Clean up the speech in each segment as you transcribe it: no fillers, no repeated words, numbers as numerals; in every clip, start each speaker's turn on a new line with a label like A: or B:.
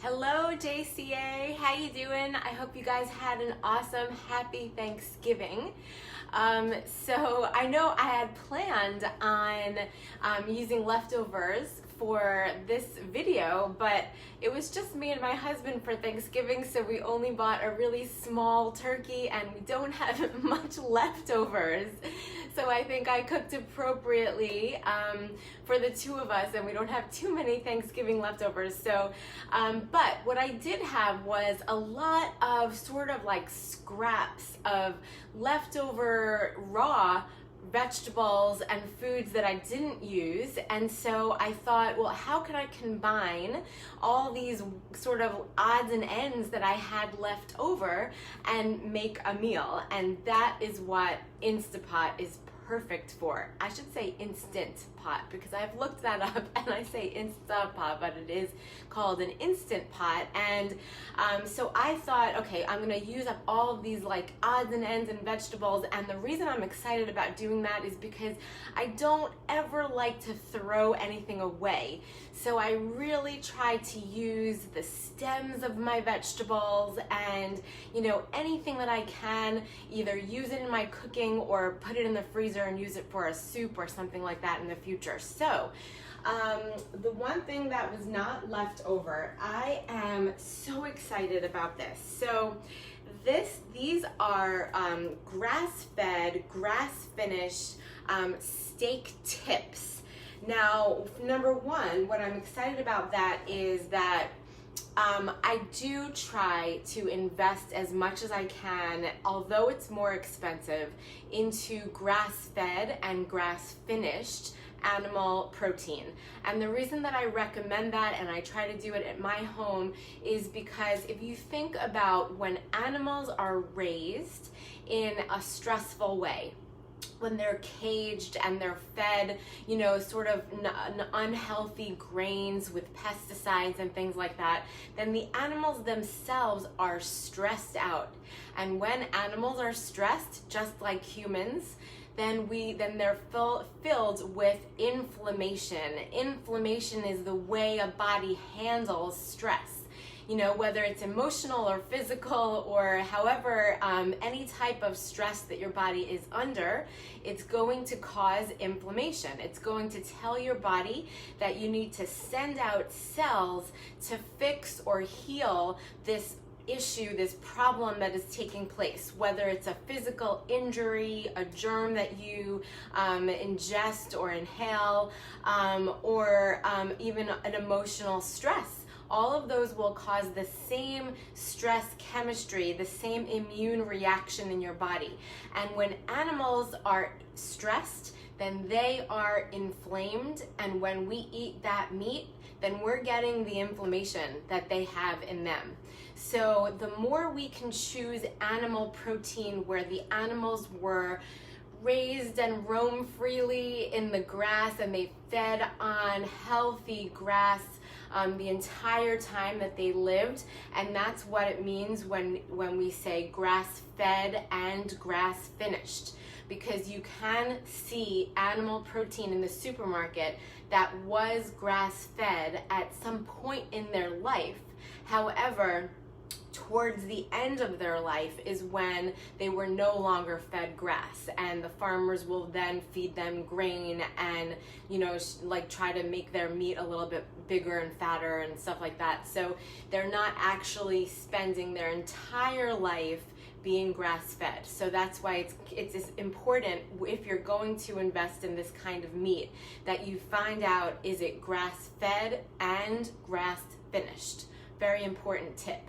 A: Hello JCA, how you doing? I hope you guys had an awesome, happy Thanksgiving. So I know I had planned on using leftovers for this video, but it was just me and my husband for Thanksgiving, so we only bought a really small turkey and we don't have much leftovers. So I think I cooked appropriately for the two of us, and we don't have too many Thanksgiving leftovers. So, but what I did have was a lot of sort of like scraps of leftover raw vegetables and foods that I didn't use. And so I thought, well, how can I combine all these sort of odds and ends that I had left over and make a meal? And that is what Instapot is perfect for. I should say Instant Pot, because I've looked that up and I say Instapot, but it is called an Instant Pot. And so I thought, okay, I'm gonna use up all of these like odds and ends and vegetables. And the reason I'm excited about doing that is because I don't ever like to throw anything away. So I really try to use the stems of my vegetables and, you know, anything that I can, either use it in my cooking or put it in the freezer and use it for a soup or something like that in the future. So the one thing that was not left over, I am so excited about this. So these are grass-fed, grass-finished steak tips. Now, number one, what I'm excited about that is that I do try to invest as much as I can, although it's more expensive, into grass-fed and grass-finished animal protein. And the reason that I recommend that, and I try to do it at my home, is because if you think about when animals are raised in a stressful way, when they're caged and they're fed, you know, sort of unhealthy grains with pesticides and things like that, then the animals themselves are stressed out. And when animals are stressed, just like humans, then they're filled with inflammation. Inflammation is the way a body handles stress. You know, whether it's emotional or physical or however, any type of stress that your body is under, it's going to cause inflammation. It's going to tell your body that you need to send out cells to fix or heal this issue, this problem that is taking place, whether it's a physical injury, a germ that you ingest or inhale, or even an emotional stress. All of those will cause the same stress chemistry, the same immune reaction in your body. And when animals are stressed, then they are inflamed. And when we eat that meat, then we're getting the inflammation that they have in them. So the more we can choose animal protein where the animals were raised and roam freely in the grass and they fed on healthy grass the entire time that they lived. And that's what it means when we say grass-fed and grass-finished, because you can see animal protein in the supermarket that was grass-fed at some point in their life. However, towards the end of their life is when they were no longer fed grass, and the farmers will then feed them grain and, you know, like try to make their meat a little bit bigger and fatter and stuff like that. So they're not actually spending their entire life being grass-fed. So that's why it's important, if you're going to invest in this kind of meat, that you find out, is it grass-fed and grass-finished? Very important tip.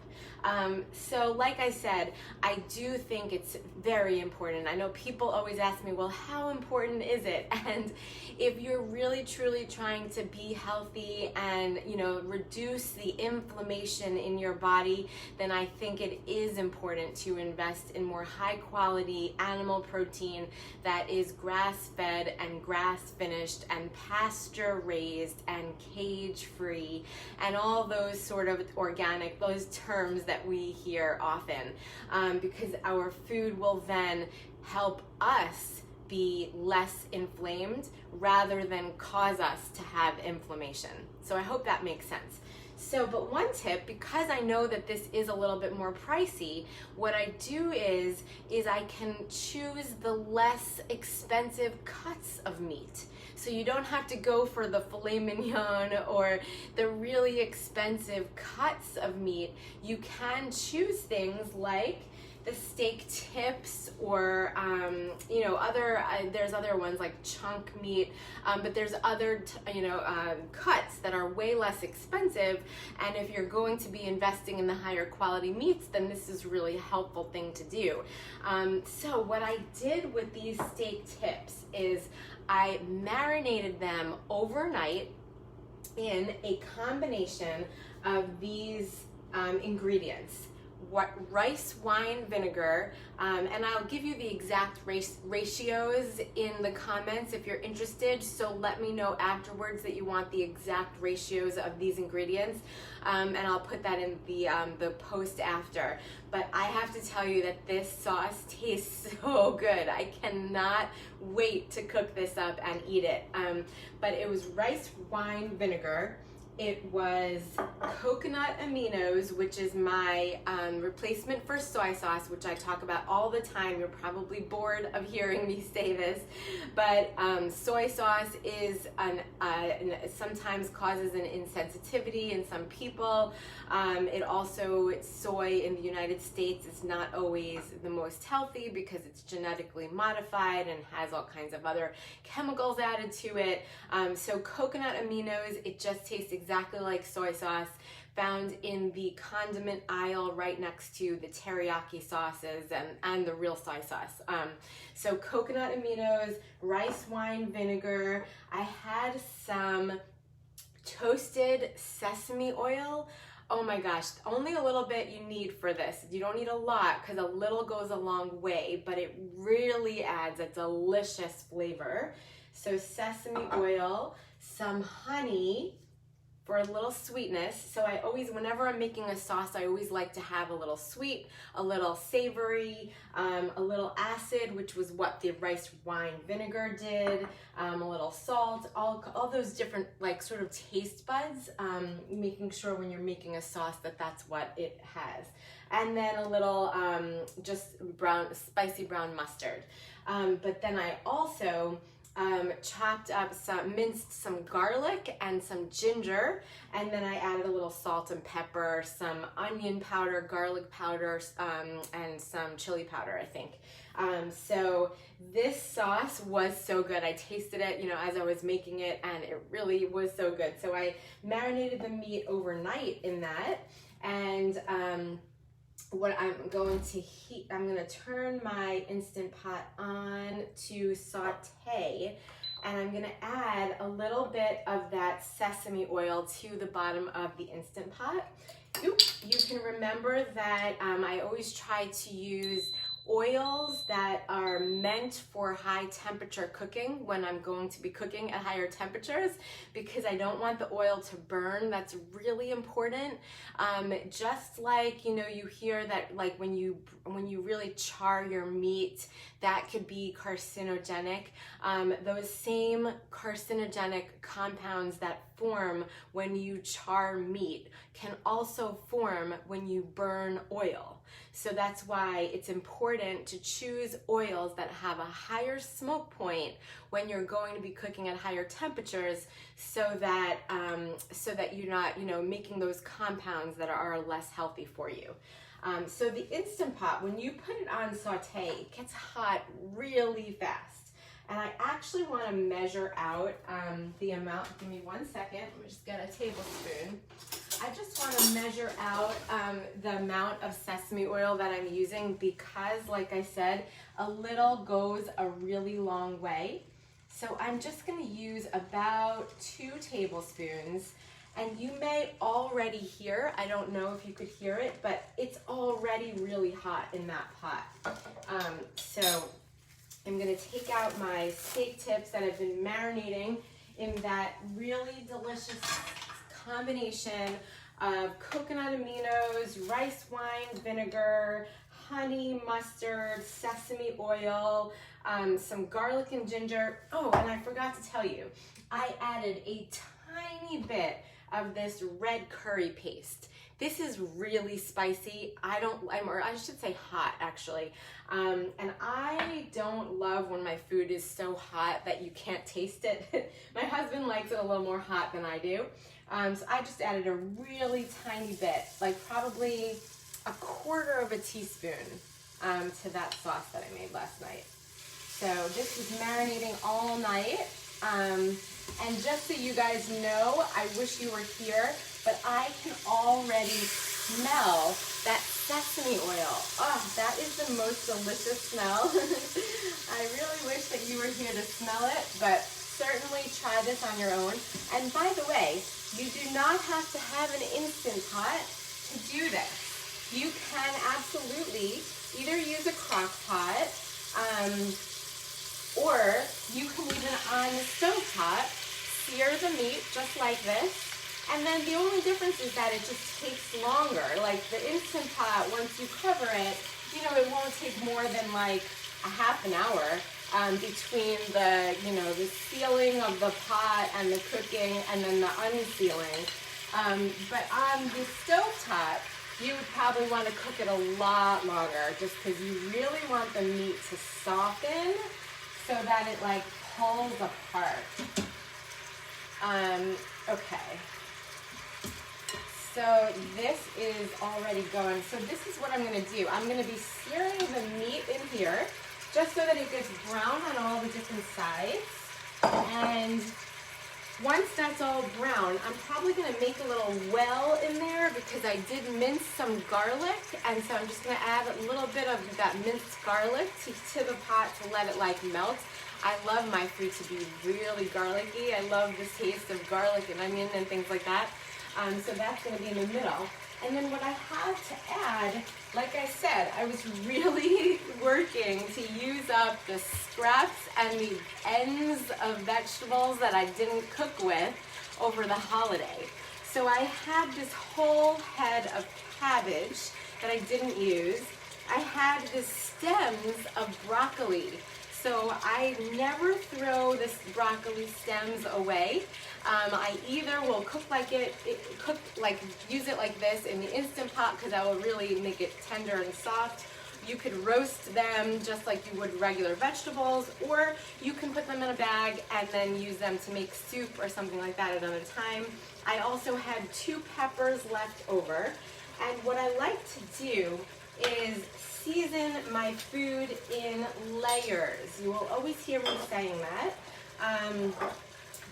A: So like I said, I do think it's very important. I know people always ask me, well, how important is it? And if you're really truly trying to be healthy and, you know, reduce the inflammation in your body, then I think it is important to invest in more high quality animal protein that is grass-fed and grass-finished and pasture-raised and cage-free and all those sort of organic, those terms that we hear often, because our food will then help us be less inflamed rather than cause us to have inflammation. So I hope that makes sense. So, but one tip, because I know that this is a little bit more pricey, what I do is I can choose the less expensive cuts of meat. So you don't have to go for the filet mignon or the really expensive cuts of meat. You can choose things like the steak tips, or you know, there's other ones like chunk meat, but there's other cuts that are way less expensive. And if you're going to be investing in the higher quality meats, then this is really a helpful thing to do. So what I did with these steak tips is I marinated them overnight in a combination of these ingredients. Rice wine vinegar, and I'll give you the exact ratios in the comments if you're interested, so let me know afterwards that you want the exact ratios of these ingredients, and I'll put that in the post after. But I have to tell you that this sauce tastes so good. I cannot wait to cook this up and eat it. But it was rice wine vinegar. It was coconut aminos, which is my replacement for soy sauce, which I talk about all the time. You're probably bored of hearing me say this, but soy sauce is sometimes causes an insensitivity in some people. Soy in the United States is not always the most healthy because it's genetically modified and has all kinds of other chemicals added to it. So coconut aminos, it just tastes exactly like soy sauce, found in the condiment aisle right next to the teriyaki sauces and the real soy sauce. So coconut aminos, rice wine vinegar. I had some toasted sesame oil. Oh my gosh, only a little bit you need for this. You don't need a lot because a little goes a long way, but it really adds a delicious flavor. So sesame oil, some honey for a little sweetness. So I always, whenever I'm making a sauce, I always like to have a little sweet, a little savory, a little acid, which was what the rice wine vinegar did, a little salt, all those different like sort of taste buds, making sure when you're making a sauce that that's what it has. And then a little just spicy brown mustard. But then I also minced some garlic and some ginger, and then I added a little salt and pepper, some onion powder, garlic powder, and some chili powder, I think. So this sauce was so good. I tasted it, as I was making it, and it really was so good. So I marinated the meat overnight in that, and what I'm going to turn my Instant Pot on to saute, and I'm gonna add a little bit of that sesame oil to the bottom of the Instant Pot. You can remember that I always try to use oils that are meant for high temperature cooking when I'm going to be cooking at higher temperatures, because I don't want the oil to burn. That's really important. Just like, you hear that like when you really char your meat, that could be carcinogenic. Those same carcinogenic compounds that form when you char meat can also form when you burn oil. So that's why it's important to choose oils that have a higher smoke point when you're going to be cooking at higher temperatures, so that you're not making those compounds that are less healthy for you. So the Instant Pot, when you put it on saute, it gets hot really fast. And I actually want to measure out the amount. Give me 1 second. Let me just get a tablespoon. I just want to measure out the amount of sesame oil that I'm using, because, like I said, a little goes a really long way. So I'm just going to use about 2 tablespoons. And you may already hear, I don't know if you could hear it, but it's already really hot in that pot. So I'm going to take out my steak tips that I've been marinating in that really delicious combination of coconut aminos, rice wine vinegar, honey, mustard, sesame oil, some garlic and ginger. Oh, and I forgot to tell you, I added a tiny bit of this red curry paste. This is really spicy. Or I should say hot actually. And I don't love when my food is so hot that you can't taste it. My husband likes it a little more hot than I do. So I just added a really tiny bit, like probably 1/4 teaspoon to that sauce that I made last night. So this was marinating all night. And just so you guys know, I wish you were here, but I can already smell that sesame oil. Oh, that is the most delicious smell. I really wish that you were here to smell it, but certainly try this on your own. And by the way, you do not have to have an Instant Pot to do this. You can absolutely either use a crock pot, or you can even on the stove top sear the meat just like this. And then the only difference is that it just takes longer. Like the Instant Pot, once you cover it, you know, it won't take more than like a half an hour between the, you know, the sealing of the pot and the cooking and then the unsealing. But on the stove top, you would probably want to cook it a lot longer just because you really want the meat to soften so that it like pulls apart. Okay. So this is already going. So this is what I'm going to do. I'm going to be searing the meat in here just so that it gets brown on all the different sides. And once that's all brown, I'm probably going to make a little well in there because I did mince some garlic. And so I'm just going to add a little bit of that minced garlic to the pot to let it like melt. I love my food to be really garlicky. I love the taste of garlic and onion and things like that. So that's going to be in the middle. And then what I have to add, like I said, I was really working to use up the scraps and the ends of vegetables that I didn't cook with over the holiday. So I had this whole head of cabbage that I didn't use. I had the stems of broccoli. So I never throw this broccoli stems away. I either will use it like this in the Instant Pot because that will really make it tender and soft. You could roast them just like you would regular vegetables, or you can put them in a bag and then use them to make soup or something like that another time. I also had 2 peppers left over, and what I like to do is season my food in layers. You will always hear me saying that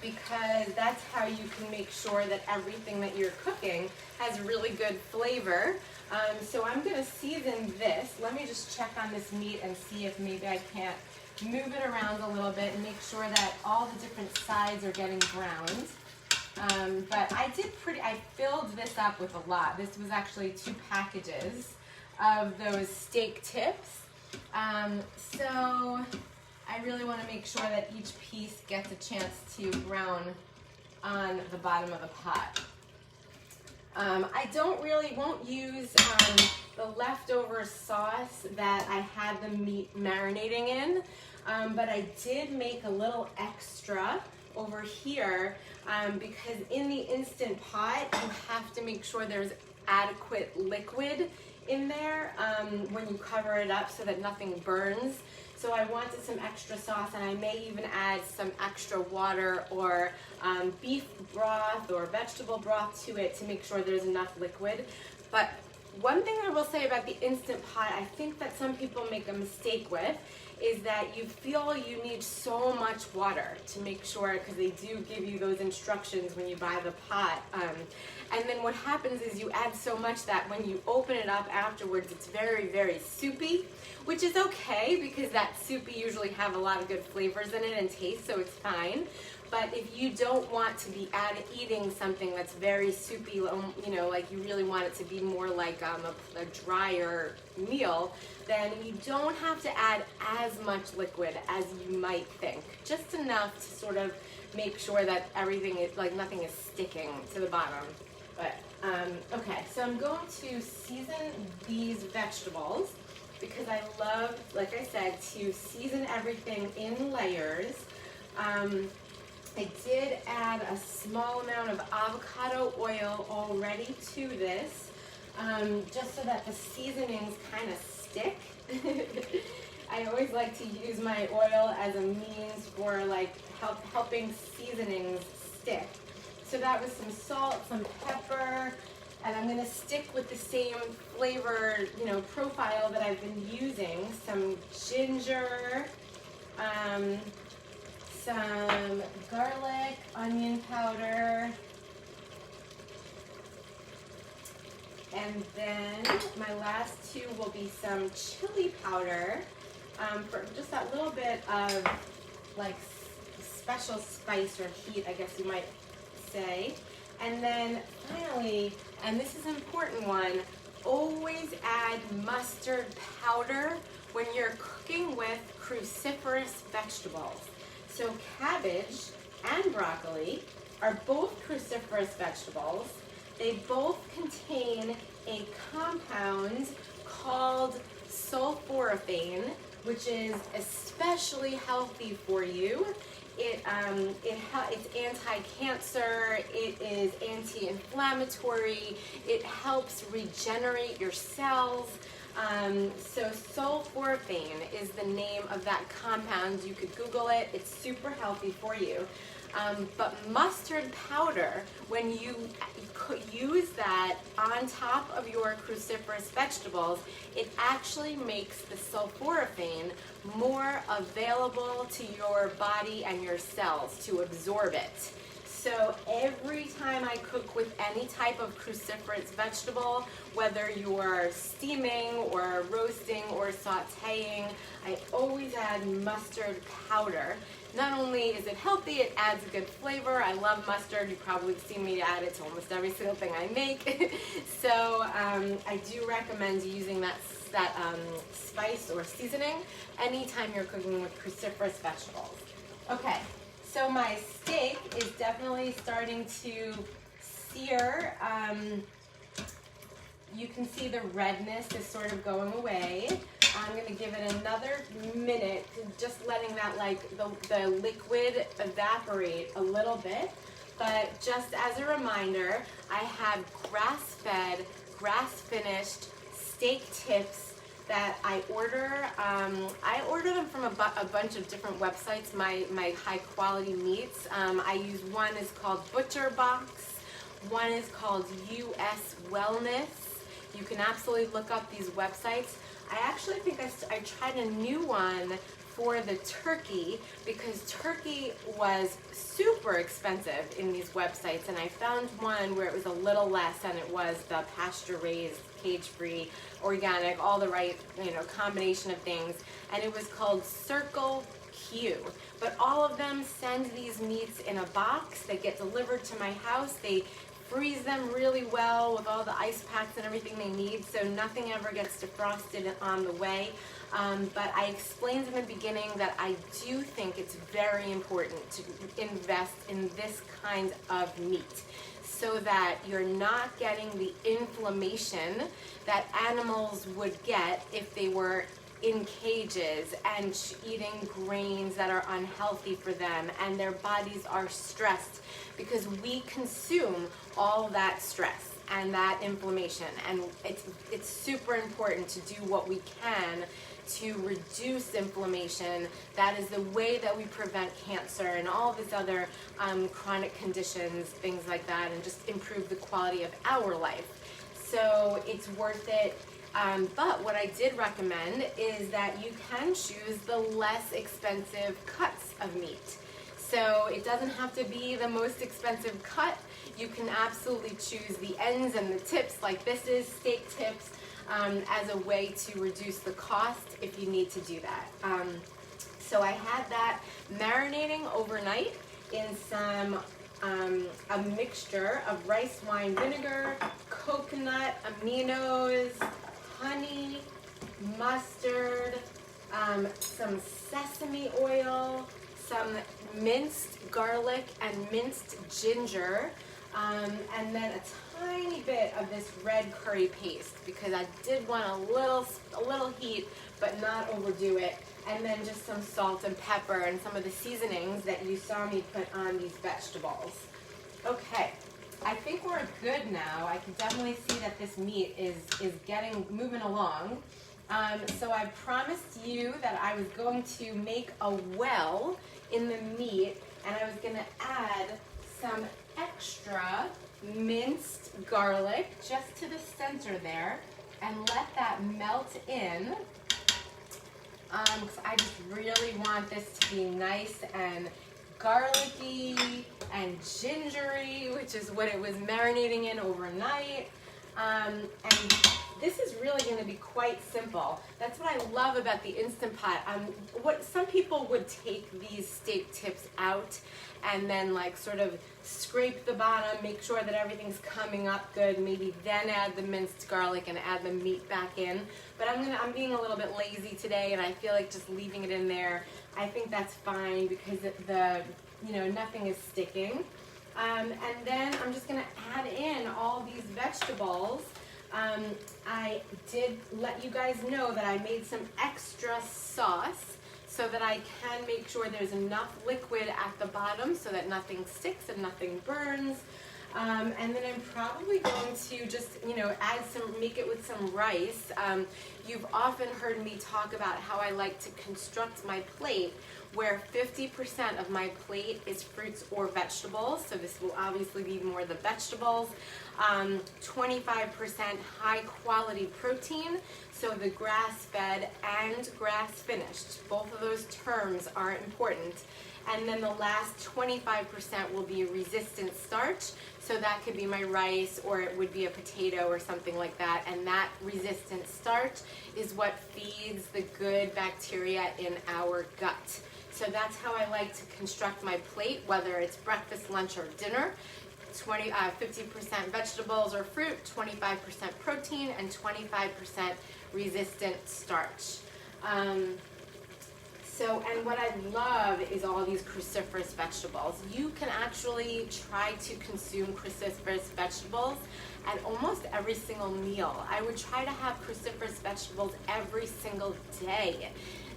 A: because that's how you can make sure that everything that you're cooking has really good flavor. So I'm going to season this. Let me just check on this meat and see if maybe I can't move it around a little bit and make sure that all the different sides are getting browned. But I filled this up with a lot. This was actually 2 packages of those steak tips. So I really want to make sure that each piece gets a chance to brown on the bottom of the pot. I won't use the leftover sauce that I had the meat marinating in, but I did make a little extra over here because in the Instant Pot you have to make sure there's adequate liquid in there when you cover it up so that nothing burns. So I wanted some extra sauce, and I may even add some extra water or beef broth or vegetable broth to it to make sure there's enough liquid. But one thing I will say about the Instant Pot, I think that some people make a mistake with, is that you feel you need so much water to make sure, because they do give you those instructions when you buy the pot. And then what happens is you add so much that when you open it up afterwards, it's very, very soupy, which is okay because that soupy usually have a lot of good flavors in it and taste, so it's fine. But if you don't want to be eating something that's very soupy, you know, like you really want it to be more like a drier meal, then you don't have to add as much liquid as you might think. Just enough to sort of make sure that everything is, like nothing is sticking to the bottom. But, okay, so I'm going to season these vegetables because I love, like I said, to season everything in layers. I did add a small amount of avocado oil already to this, just so that the seasonings kind of stick. I always like to use my oil as a means for like helping seasonings stick. So that was some salt, some pepper, and I'm going to stick with the same flavor, profile that I've been using. Some ginger, some garlic, onion powder, and then my last two will be some chili powder, for just that little bit of like special spice or heat, I guess you might say. And then finally, and this is an important one, always add mustard powder when you're cooking with cruciferous vegetables. So cabbage and broccoli are both cruciferous vegetables. They both contain a compound called sulforaphane, which is especially healthy for you. It's anti-cancer, it is anti-inflammatory, it helps regenerate your cells. So sulforaphane is the name of that compound. You could Google it, it's super healthy for you. But mustard powder, when you use that on top of your cruciferous vegetables, it actually makes the sulforaphane more available to your body and your cells to absorb it. So every time I cook with any type of cruciferous vegetable, whether you're steaming or roasting or sauteing, I always add mustard powder. Not only is it healthy, it adds a good flavor. I love mustard. You've probably seen me add it to almost every single thing I make. So I do recommend using that spice or seasoning anytime you're cooking with cruciferous vegetables. Okay, so my steak is definitely starting to sear. You can see the redness is sort of going away. I'm going to give it another minute, just letting that the liquid evaporate a little bit. But just as a reminder, I have grass-fed, grass-finished steak tips that I order. I order them from a bunch of different websites, my high-quality meats. I use one is called Butcher Box. One is called US Wellness. You can absolutely look up these websites. I actually think I tried a new one for the turkey because turkey was super expensive in these websites, and I found one where it was a little less, and it was the pasture-raised, cage-free, organic, all the right, combination of things, and it was called Circle Q. But all of them send these meats in a box. They get delivered to my house. They freeze them really well with all the ice packs and everything they need, so nothing ever gets defrosted on the way. But I explained in the beginning that I do think it's very important to invest in this kind of meat so that you're not getting the inflammation that animals would get if they were in cages and eating grains that are unhealthy for them, and their bodies are stressed because we consume all that stress and that inflammation, and it's super important to do what we can to reduce inflammation. That is the way that we prevent cancer and all these other chronic conditions, things like that, and just improve the quality of our life. So it's worth it. But what I did recommend is that you can choose the less expensive cuts of meat. So it doesn't have to be the most expensive cut. You can absolutely choose the ends and the tips, like this is steak tips, as a way to reduce the cost if you need to do that. So I had that marinating overnight in some a mixture of rice wine vinegar, coconut aminos, honey, mustard, some sesame oil, some minced garlic and minced ginger, and then a tiny bit of this red curry paste because I did want a little heat, but not overdo it. And then just some salt and pepper and some of the seasonings that you saw me put on these vegetables. Okay, I think we're good now. I can definitely see that this meat is moving along. So I promised you that I was going to make a well in the meat, and I was gonna add some extra minced garlic just to the center there and let that melt in. Because I just really want this to be nice and garlicky and gingery, which is what it was marinating in overnight. And this is really going to be quite simple. That's what I love about the Instant Pot. What some people would take these steak tips out and then like sort of scrape the bottom, make sure that everything's coming up good, maybe then add the minced garlic and add the meat back in. But I'm being a little bit lazy today, and I feel like just leaving it in there, I think that's fine because nothing is sticking. And then I'm just gonna add in all these vegetables. I did let you guys know that I made some extra sauce so that I can make sure there's enough liquid at the bottom so that nothing sticks and nothing burns. And then I'm probably going to just, make it with some rice. You've often heard me talk about how I like to construct my plate where 50% of my plate is fruits or vegetables. So this will obviously be more the vegetables. 25% high quality protein. So the grass-fed and grass-finished. Both of those terms are important. And then the last 25% will be resistant starch. So that could be my rice, or it would be a potato or something like that. And that resistant starch is what feeds the good bacteria in our gut. So that's how I like to construct my plate, whether it's breakfast, lunch, or dinner. 50% vegetables or fruit, 25% protein, and 25% resistant starch. And what I love is all these cruciferous vegetables. You can actually try to consume cruciferous vegetables at almost every single meal. I would try to have cruciferous vegetables every single day.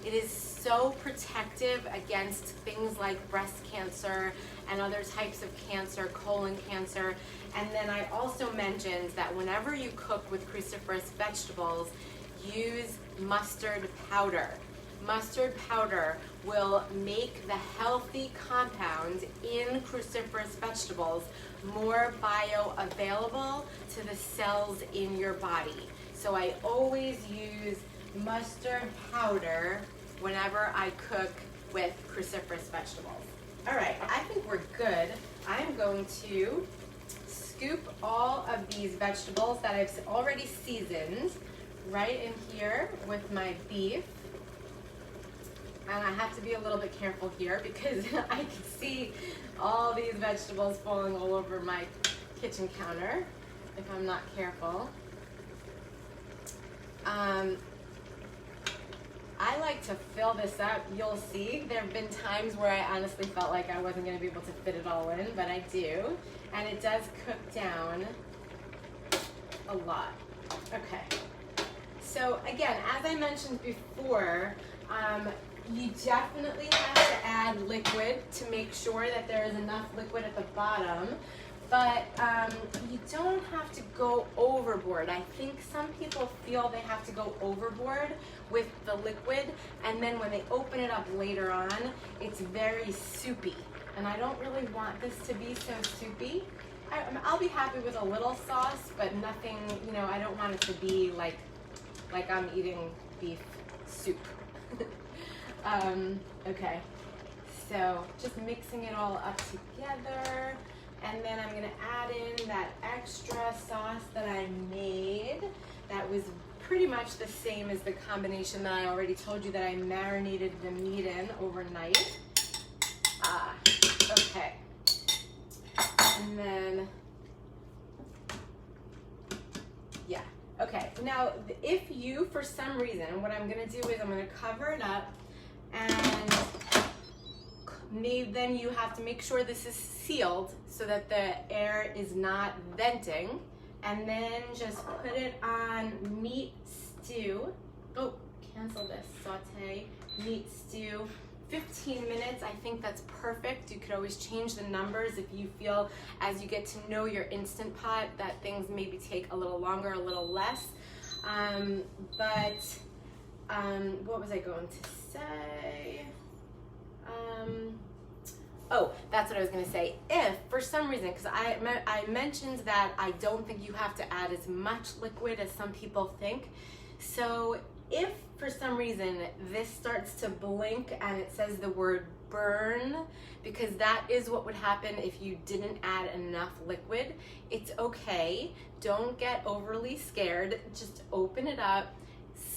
A: It is so protective against things like breast cancer and other types of cancer, colon cancer. And then I also mentioned that whenever you cook with cruciferous vegetables, use mustard powder. Mustard powder will make the healthy compounds in cruciferous vegetables more bioavailable to the cells in your body. So I always use mustard powder whenever I cook with cruciferous vegetables. All right, I think we're good. I'm going to scoop all of these vegetables that I've already seasoned right in here with my beef. And I have to be a little bit careful here because I can see all these vegetables falling all over my kitchen counter if I'm not careful. I like to fill this up. You'll see there have been times where I honestly felt like I wasn't going to be able to fit it all in, but I do. And it does cook down a lot. Okay. So again, as I mentioned before, you definitely have to add liquid to make sure that there is enough liquid at the bottom, but you don't have to go overboard. I think some people feel they have to go overboard with the liquid, and then when they open it up later on, it's very soupy. And I don't really want this to be so soupy. I'll be happy with a little sauce, but nothing, I don't want it to be like I'm eating beef soup. Okay, so just mixing it all up together, and then I'm gonna add in that extra sauce that I made that was pretty much the same as the combination that I already told you that I marinated the meat in overnight. Okay, and then yeah, okay, now if you for some reason, what I'm gonna do is I'm gonna cover it up, and then you have to make sure this is sealed so that the air is not venting. and then just put it on meat stew. Oh, cancel this, saute, meat stew. 15 minutes, I think that's perfect. You could always change the numbers if you feel, as you get to know your Instant Pot, that things maybe take a little longer, a little less. What was I going to say? Oh, that's what I was going to say. If, for some reason, because I mentioned that I don't think you have to add as much liquid as some people think. So if, for some reason, this starts to blink and it says the word burn, because that is what would happen if you didn't add enough liquid, it's okay. Don't get overly scared. Just open it up,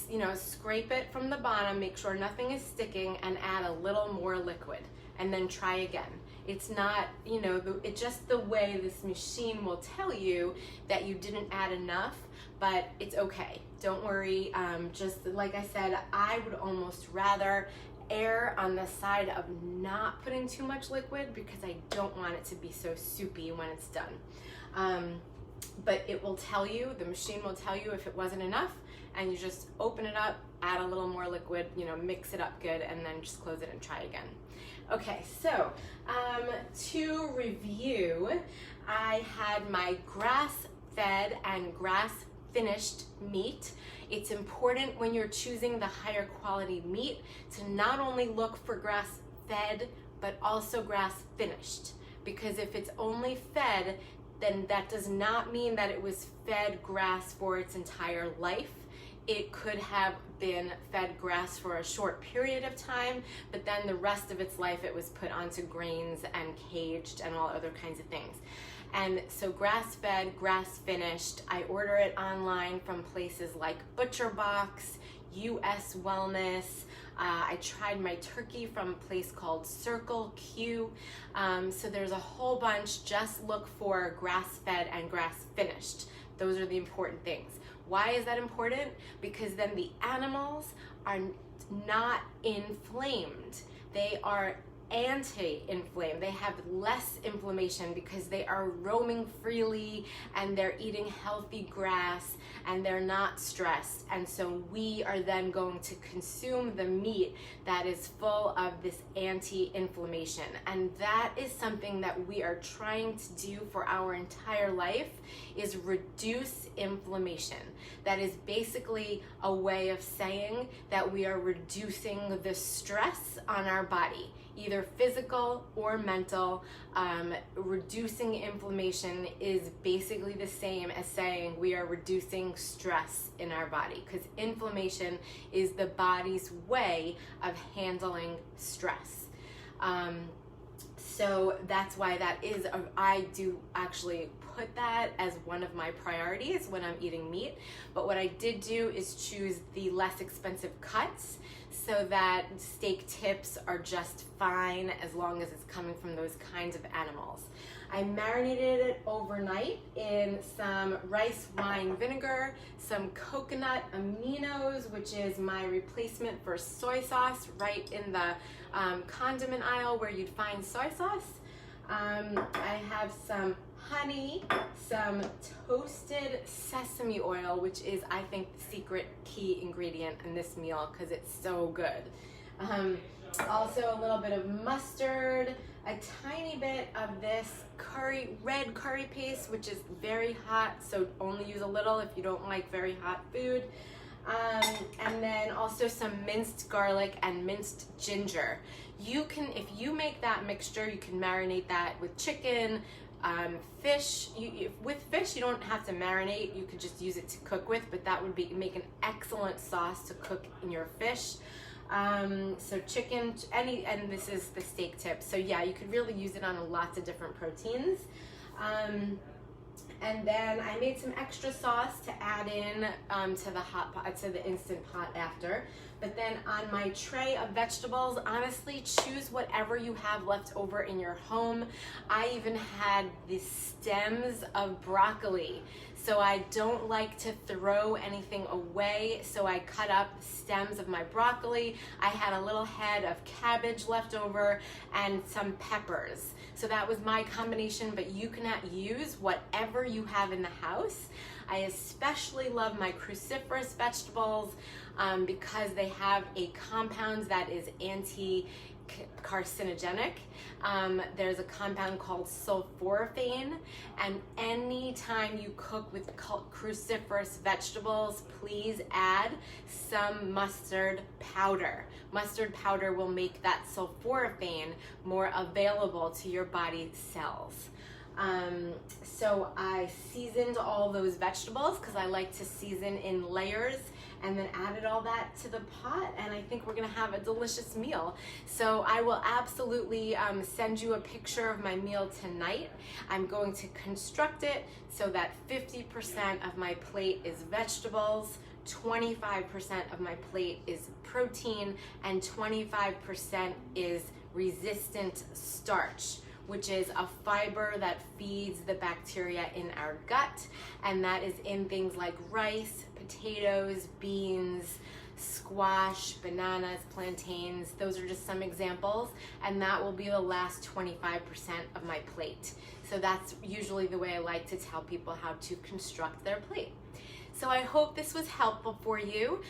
A: you know, scrape it from the bottom, make sure nothing is sticking, and add a little more liquid. And then try again. It's not, you know, it's just the way this machine will tell you that you didn't add enough, but it's okay. Don't worry. Just like I said, I would almost rather err on the side of not putting too much liquid because I don't want it to be so soupy when it's done. But it will tell you, the machine will tell you if it wasn't enough, and you just open it up, add a little more liquid, you know, mix it up good, and then just close it and try again. Okay, so to review, I had my grass-fed and grass-finished meat. It's important when you're choosing the higher quality meat to not only look for grass-fed, but also grass-finished. Because if it's only fed, then that does not mean that it was fed grass for its entire life. It could have been fed grass for a short period of time, but then the rest of its life it was put onto grains and caged and all other kinds of things. And so grass-fed, grass-finished, I order it online from places like ButcherBox, US Wellness. I tried my turkey from a place called Circle Q. So there's a whole bunch. Just look for grass-fed and grass-finished. Those are the important things. Why is that important? Because then the animals are not inflamed. They are anti-inflamed. They have less inflammation because they are roaming freely and they're eating healthy grass and they're not stressed. And so we are then going to consume the meat that is full of this anti-inflammation. And that is something that we are trying to do for our entire life, is reduce inflammation. That is basically a way of saying that we are reducing the stress on our body, either physical or mental. Reducing inflammation is basically the same as saying we are reducing stress in our body, because inflammation is the body's way of handling stress. So that's why that is, I do actually put that as one of my priorities when I'm eating meat. But what I did do is choose the less expensive cuts so that steak tips are just fine as long as it's coming from those kinds of animals. I marinated it overnight in some rice wine vinegar, some coconut aminos, which is my replacement for soy sauce, right in the condiment aisle where you'd find soy sauce. I have some honey, some toasted sesame oil, which is, I think, the secret key ingredient in this meal because it's so good. Also a little bit of mustard, a tiny bit of this red curry paste, which is very hot, so only use a little if you don't like very hot food. And then also some minced garlic and minced ginger. You can, if you make that mixture, you can marinate that with chicken, fish. With fish, you don't have to marinate. You could just use it to cook with, but that would make an excellent sauce to cook in your fish. So chicken, and this is the steak tip. So yeah, you could really use it on lots of different proteins. And then I made some extra sauce to add in to the hot pot, to the Instant Pot after. But then on my tray of vegetables, honestly, choose whatever you have left over in your home. I even had the stems of broccoli. So I don't like to throw anything away, so I cut up stems of my broccoli. I had a little head of cabbage left over and some peppers. So that was my combination, but you can use whatever you have in the house. I especially love my cruciferous vegetables because they have a compound that is anti-carcinogenic. There's a compound called sulforaphane, and anytime you cook with cruciferous vegetables, please add some mustard powder. Mustard powder will make that sulforaphane more available to your body cells. So I seasoned all those vegetables because I like to season in layers, and then added all that to the pot, and I think we're gonna have a delicious meal. So I will absolutely send you a picture of my meal tonight. I'm going to construct it so that 50% of my plate is vegetables, 25% of my plate is protein, and 25% is resistant starch, which is a fiber that feeds the bacteria in our gut, and that is in things like rice, potatoes, beans, squash, bananas, plantains. Those are just some examples, and that will be the last 25% of my plate. So that's usually the way I like to tell people how to construct their plate. So I hope this was helpful for you.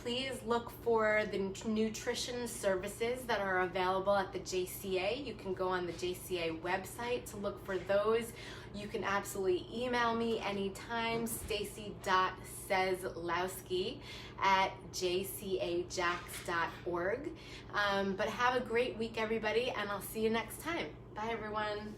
A: Please look for the nutrition services that are available at the JCA. You can go on the JCA website to look for those. You can absolutely email me anytime, stacy.seslowski@jcajax.org. But have a great week, everybody, and I'll see you next time. Bye, everyone.